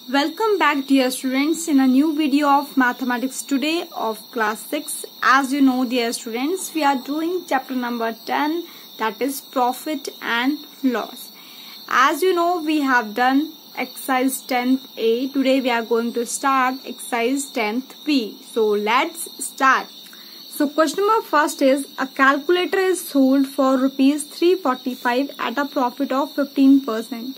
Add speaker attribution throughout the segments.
Speaker 1: Welcome back dear students in a new video of mathematics today of class 6. As you know dear students, we are doing chapter number 10, that is profit and loss. As you know, we have done exercise 10th A. Today we are going to start exercise 10th B. So let's start. So question number first is, a calculator is sold for rupees 345 at a profit of 15%.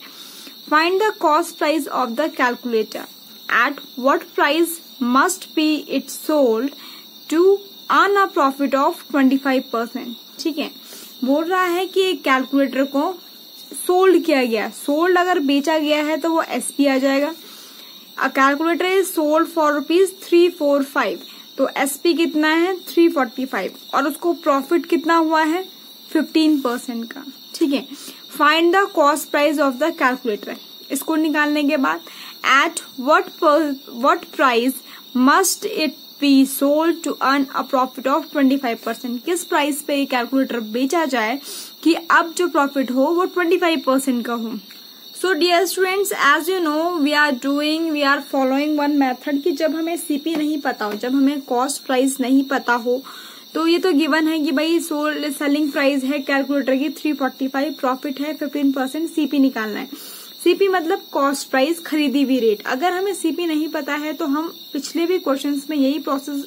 Speaker 1: Find the cost price of the calculator. At what price must be it sold to earn a profit of 25%? ठीक है, बोल रहा है कि एक calculator को sold किया गया. सोल्ड अगर बेचा गया है तो वो एसपी आ जाएगा. अ calculator is sold for rupees 345, तो एसपी कितना है 345 और उसको प्रॉफिट कितना हुआ है 15% का. ठीक है, find the cost price of the calculator. इसको निकालने के बाद at what price must it be sold to earn a profit of 25%. किस प्राइस पे कैलकुलेटर बेचा जाए कि अब जो प्रॉफिट हो वो 25% का हो. So dear students, as you know we are following one method कि जब हमें सीपी नहीं पता हो, जब हमें कॉस्ट प्राइस नहीं पता हो, तो ये तो गिवन है कि भाई सेलिंग प्राइस है कैलकुलेटर की 345, प्रॉफिट है 15%, सीपी निकालना है. सीपी मतलब कॉस्ट प्राइस, खरीदी हुई रेट. अगर हमें सीपी नहीं पता है तो हम पिछले भी क्वेश्चंस में यही प्रोसेस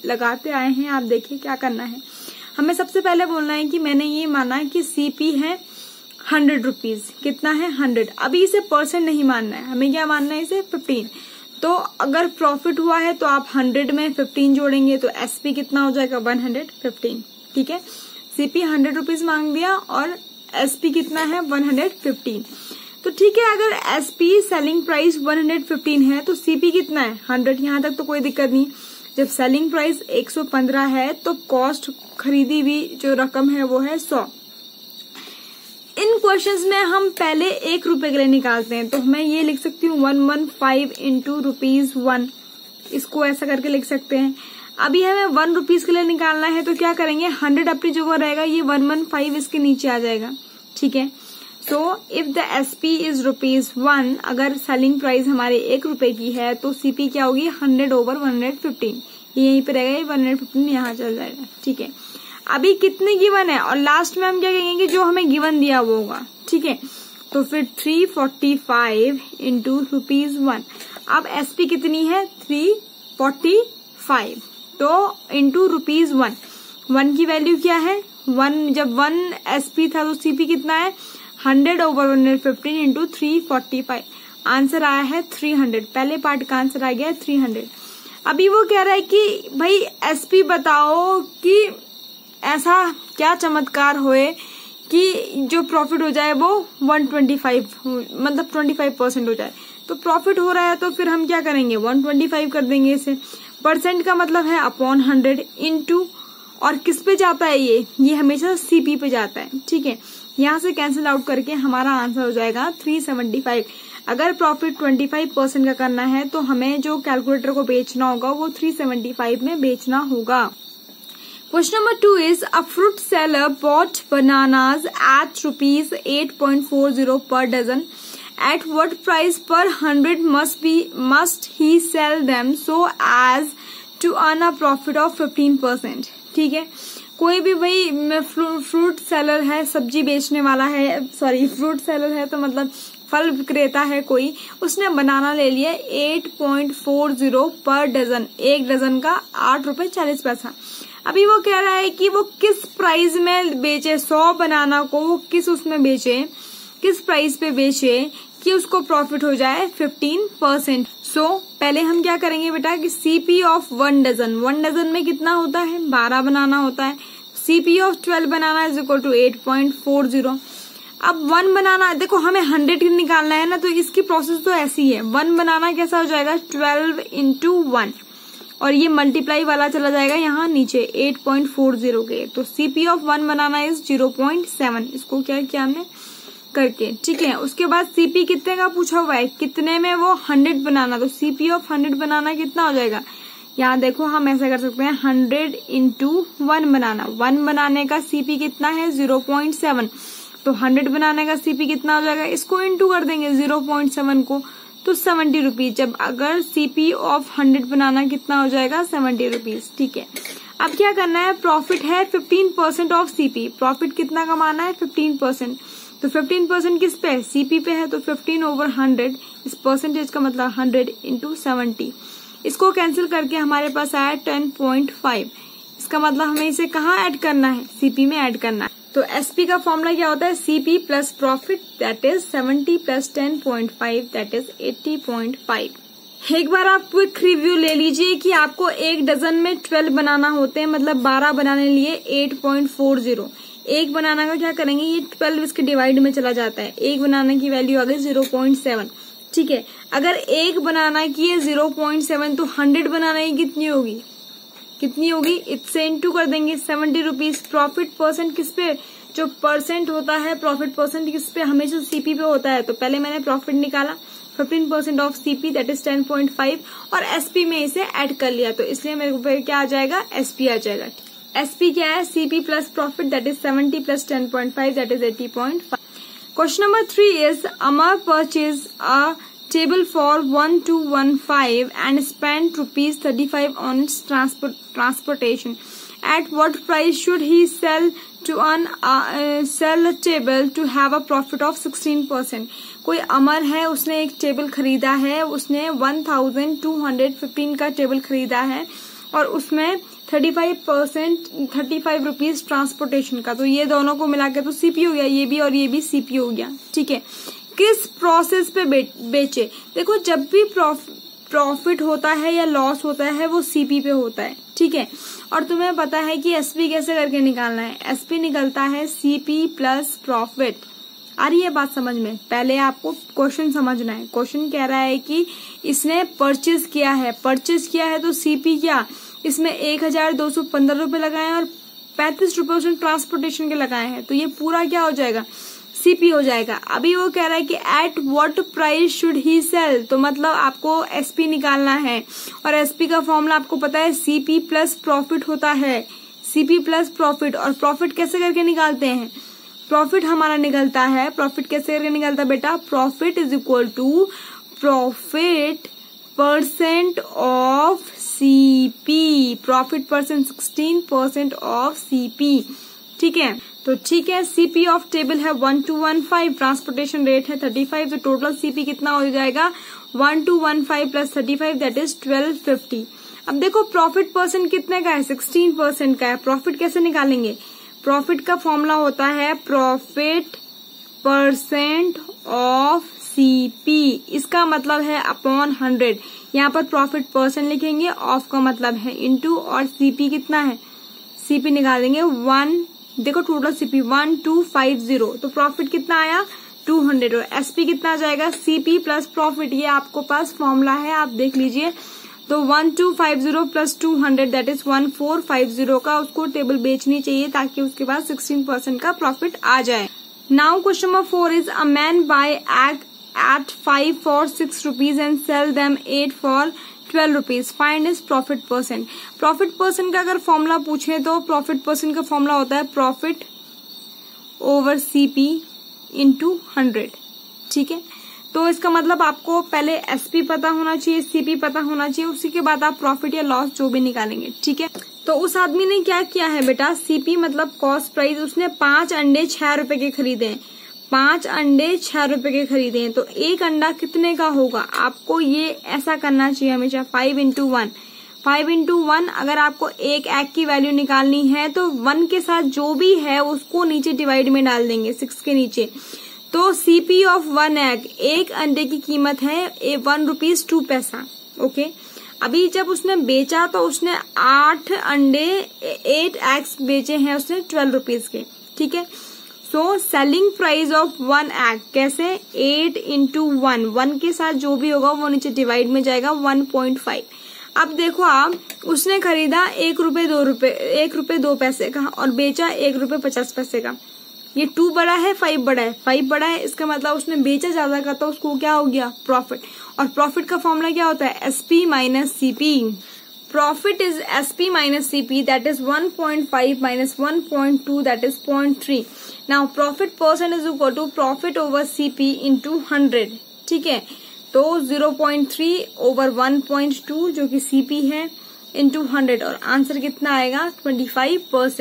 Speaker 1: लगाते आए हैं. आप देखिए क्या करना है. हमें सबसे पहले बोलना है कि मैंने ये माना कि सीपी है 100 रुपीज. कितना है 100. अभी इसे परसेंट नहीं मानना है, हमें क्या मानना है, इसे 15. तो अगर प्रॉफिट हुआ है तो आप 100 में 15 जोड़ेंगे तो एसपी कितना हो जाएगा 115. ठीक है, सीपी 100 रुपीज मांग दिया और एसपी कितना है 115. तो ठीक है, अगर एसपी सेलिंग प्राइस 115 है तो सीपी कितना है 100. यहां तक तो कोई दिक्कत नहीं. जब सेलिंग प्राइस 115 है तो कॉस्ट खरीदी हुई जो रकम है वो है 100. इन क्वेश्चंस में हम पहले 1 रुपए के लिए निकालते हैं, तो मैं ये लिख सकती हूँ 115 इंटू रुपीज 1. इसको ऐसा करके लिख सकते हैं. अभी हमें 1 रुपीज के लिए निकालना है तो क्या करेंगे, 100 अपनी जगह रहेगा, ये 115 इसके नीचे आ जाएगा. ठीक है, so if the SP is rupees 1, अगर सेलिंग प्राइस हमारे 1 रुपए की है तो सीपी क्या होगी 100 ओवर 115. ये यहीं पे रहेगा, ये 115 यहाँ चल जाएगा. ठीक है, अभी कितने गिवन है और लास्ट में हम क्या कहेंगे, जो हमें गिवन दिया वो होगा. ठीक है, तो फिर 345 इंटू रुपीज 1. अब एसपी कितनी है 345, तो इंटू रुपीज 1. 1 की वैल्यू क्या है 1. जब 1 एसपी था तो सीपी कितना है 100 ओवर 115 इंटू 345. आंसर आया है 300. पहले पार्ट का आंसर आ गया है 300. अभी वो कह रहा है कि भाई एसपी बताओ कि ऐसा क्या चमत्कार होए कि जो प्रॉफिट हो जाए वो 125 मतलब 25% हो जाए. तो प्रॉफिट हो रहा है तो फिर हम क्या करेंगे 125 कर देंगे. इसे परसेंट का मतलब है अपॉन 100 इंटू, और किस पे जाता है ये हमेशा सीपी पे जाता है. ठीक है, यहाँ से कैंसिल आउट करके हमारा आंसर हो जाएगा 375. अगर प्रॉफिट 25% का करना है तो हमें जो कैलकुलेटर को बेचना होगा वो 375 में बेचना होगा. Question number 2 is, a fruit seller bought bananas at rupees 8.40 per dozen. At what price per 100 must he sell them so as to earn a profit of 15%? ठीक है, कोई भी भाई फ्रूट सेलर है, सब्जी बेचने वाला है, सॉरी फ्रूट सेलर है तो मतलब फल विक्रेता है कोई, उसने बनाना ले लिया 8.40 पर डजन. 1 डजन का 8 रुपए 40 पैसा. अभी वो कह रहा है कि वो किस प्राइस में बेचे, 100 बनाना को वो किस उसमें बेचे, किस प्राइस पे बेचे कि उसको प्रॉफिट हो जाए 15%. सो पहले हम क्या करेंगे बेटा कि सीपी ऑफ 1 डजन, 1 डजन में कितना होता है 12 बनाना होता है. सीपी ऑफ 12 बनाना इज इक्वल टू 8.40. अब 1 बनाना, देखो हमें 100 निकालना है ना, तो इसकी प्रोसेस तो ऐसी है. 1 बनाना कैसा हो जाएगा 12 इंटू 1, और ये मल्टीप्लाई वाला चला जाएगा यहाँ नीचे 8.40 के. तो सीपी ऑफ 1 बनाना इज 0.7. इसको क्या किया हमने करके. ठीक है, उसके बाद सीपी कितने का पूछा हुआ है, कितने में वो 100 बनाना, तो सीपी ऑफ 100 बनाना कितना हो जाएगा. यहाँ देखो हम ऐसा कर सकते हैं 100 इंटू 1 बनाना. 1 बनाने का सीपी कितना है 0.7, तो 100 बनाने का सीपी कितना हो जाएगा, इसको इंटू कर देंगे 0.7 को, तो 70 रुपीज। जब अगर सीपी ऑफ 100 बनाना कितना हो जाएगा 70 रुपीज। ठीक है, अब क्या करना है, प्रॉफिट है 15% ऑफ सीपी। प्रॉफिट कितना कमाना है 15%, तो 15% किस पे, सीपी पे है, तो 15/100, इस परसेंटेज का मतलब 100 इंटू 70। इसको कैंसिल करके हमारे पास आया 10.5। इसका मतलब हमें इसे कहाँ ऐड करना है, सीपी में ऐड करना है। तो एसपी का फॉर्मूला क्या होता है, CP plus profit that is 70 plus 10.5 that is 80.5। एक बार आप क्विक रिव्यू ले लीजिए कि आपको एक डजन में 12 बनाना होते हैं, मतलब 12 बनाने लिए 8.40। एक बनाना का क्या करेंगे, ये 12 इसके डिवाइड में चला जाता है, एक बनाने की वैल्यू आ गई 0.7। ठीक है, अगर एक बनाना की है 0.7 तो 100 बनाना की कितनी होगी, कितनी होगी, इससे इंटू कर देंगे 70 रुपीज। प्रॉफिट परसेंट किस पे, जो परसेंट होता है प्रॉफिट परसेंट किस पे, हमेशा सीपी पे होता है। तो पहले मैंने प्रॉफिट निकाला 15% ऑफ सीपी दैट इज 10.5 और एसपी में इसे ऐड कर लिया, तो इसलिए मेरे को क्या आ जाएगा, एसपी आ जाएगा। एसपी क्या है, CP plus profit that is 70 plus 10.5 that is 80.5। Question number 3 is Amar purchase a table for 1215 and spent ₹35 on its transportation. At what price should he sell a table to have a profit of 16%? कोई अमर है, उसने एक table खरीदा है, उसने 1215 का table खरीदा है और उसमें 35 रुपीज ट्रांसपोर्टेशन का, तो ये दोनों को मिला के तो सीपी हो गया, ये भी और ये भी सीपी हो गया। ठीक है, किस प्रोसेस पे बेचे, देखो जब भी प्रॉफिट होता है या लॉस होता है वो सीपी पे होता है। ठीक है, और तुम्हें पता है कि एसपी कैसे करके निकालना है, एसपी निकलता है सीपी प्लस प्रॉफिट। आ रही है बात समझ में, पहले आपको क्वेश्चन समझना है। क्वेश्चन कह रहा है कि इसने परचेज किया है तो सीपी क्या, इसमें 1215 रुपए लगाए हैं और 35 रुपए उसने ट्रांसपोर्टेशन के लगाए हैं, तो ये पूरा क्या हो जाएगा, सीपी हो जाएगा। अभी वो कह रहा है कि at what price should he sell, तो मतलब आपको एसपी निकालना है और एसपी का फॉर्मूला आपको पता है सीपी प्लस प्रॉफिट होता है, सीपी प्लस प्रॉफिट। और प्रॉफिट कैसे करके निकालते हैं, प्रॉफिट हमारा निकलता है, प्रॉफिट कैसे करके निकलता है बेटा, profit is equal to profit percent of CP, profit percent 16% of CP. ठीक है, तो ठीक है, सीपी ऑफ टेबल है 1215, ट्रांसपोर्टेशन रेट है 35, तो टोटल सीपी कितना हो जाएगा 1215 प्लस 35 दैट इज 1250। अब देखो प्रॉफिट परसेंट कितने का है, 16% का है। प्रॉफिट कैसे निकालेंगे, प्रॉफिट का फॉर्मूला होता है प्रॉफिट परसेंट ऑफ सीपी, इसका मतलब है अपॉन 100। यहाँ पर प्रॉफिट परसेंट लिखेंगे, ऑफ का मतलब है इनटू, और सीपी कितना है, सीपी निकालेंगे 1, देखो टोटल सीपी 1250, तो प्रॉफिट कितना आया 200 और एसपी कितना आ जाएगा, सीपी प्लस प्रॉफिट, ये आपको पास फॉर्मूला है, आप देख लीजिए। तो 1250 प्लस 200 दैट इज 1450 का उसको टेबल बेचनी चाहिए ताकि उसके पास 16% का प्रॉफिट आ जाए। Now question number 4 is a man buy egg at 5 for 6 rupees and sell them 8 for 12 rupees. Find his profit percent. Profit percent का अगर फॉर्मूला पूछे तो प्रॉफिट परसेंट का फॉर्मूला होता है प्रॉफिट ओवर सीपी इंटू 100। ठीक है, तो इसका मतलब आपको पहले एसपी पता होना चाहिए, सीपी पता होना चाहिए, उसी के बाद आप प्रॉफिट या लॉस जो भी निकालेंगे। ठीक है, तो उस आदमी ने क्या किया है बेटा, सीपी मतलब कॉस्ट प्राइस, उसने 5 अंडे 6 रुपए के खरीदे हैं, 5 अंडे 6 रुपए के खरीदे हैं, तो एक अंडा कितने का होगा, आपको ये ऐसा करना चाहिए हमेशा 5 into 1। 5 into 1 अगर आपको एक एग की वैल्यू निकालनी है तो 1 के साथ जो भी है उसको नीचे डिवाइड में डाल देंगे 6 के नीचे। तो सीपी ऑफ 1 एग, एक अंडे की कीमत है 1 रुपीज 2 पैसा। ओके, अभी जब उसने बेचा तो उसने 8 एग्स बेचे हैं उसने 12 रुपीज के। ठीक है, so selling price of 1 egg कैसे, 8 into 1, 1 के साथ जो भी होगा वो नीचे डिवाइड में जाएगा 1.5। अब देखो आप, उसने खरीदा 1 रुपए 2 पैसे का और बेचा 1 रुपए 50 पैसे का। ये 2 बड़ा है 5 बड़ा है, 5 बड़ा है, इसका मतलब उसने बेचा ज्यादा का तो उसको क्या हो गया प्रॉफिट। और प्रॉफिट का फॉर्मूला क्या होता है, SP minus CP. Profit is SP minus CP, that is 1.5 minus 1.2, that is 0.3. Now profit percent is equal to profit over CP into 100. ठीक है, तो 0.3 ओवर 1.2 जो कि CP है इंटू 100 और आंसर कितना आएगा 25%।